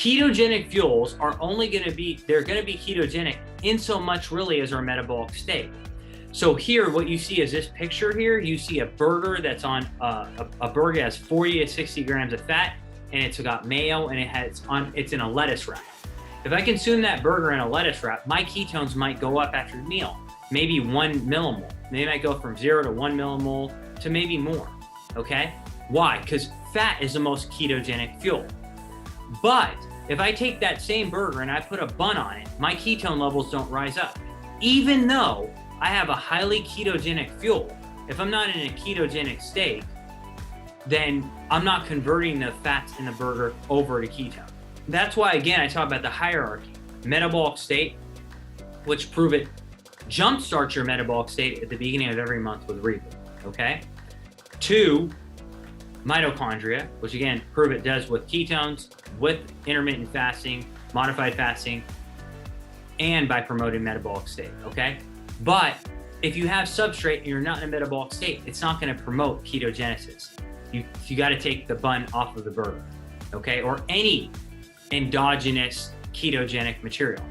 Ketogenic fuels are only going to be, they're going to be ketogenic in so much really as our metabolic state. So here, what you see is this picture here, you see a burger that's on, a burger that has 40 to 60 grams of fat, and it's got mayo, and it's in a lettuce wrap. If I consume that burger in a lettuce wrap, my ketones might go up after the meal, maybe 1 millimole. They might go from 0 to 1 millimole to maybe more, okay? Why? Because fat is the most ketogenic fuel. But if I take that same burger and I put a bun on it, my ketone levels don't rise up. Even though I have a highly ketogenic fuel, if I'm not in a ketogenic state, then I'm not converting the fats in the burger over to ketone. That's why, again, I talk about the hierarchy. Metabolic state, which prove it jumpstarts your metabolic state at the beginning of every month with reboot, okay? 2, mitochondria, which again, prove it does with ketones, with intermittent fasting, modified fasting, and by promoting metabolic state, okay? But if you have substrate and you're not in a metabolic state, it's not gonna promote ketogenesis. You gotta take the bun off of the burger, okay? Or any endogenous ketogenic material.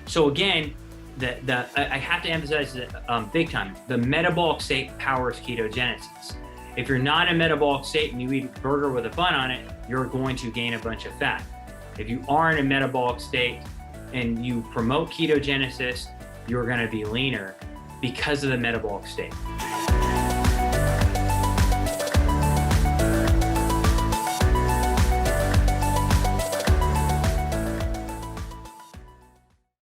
So again, I have to emphasize that big time, the metabolic state powers ketogenesis. If you're not in a metabolic state and you eat a burger with a bun on it, you're going to gain a bunch of fat. If you are in a metabolic state and you promote ketogenesis, you're gonna be leaner because of the metabolic state.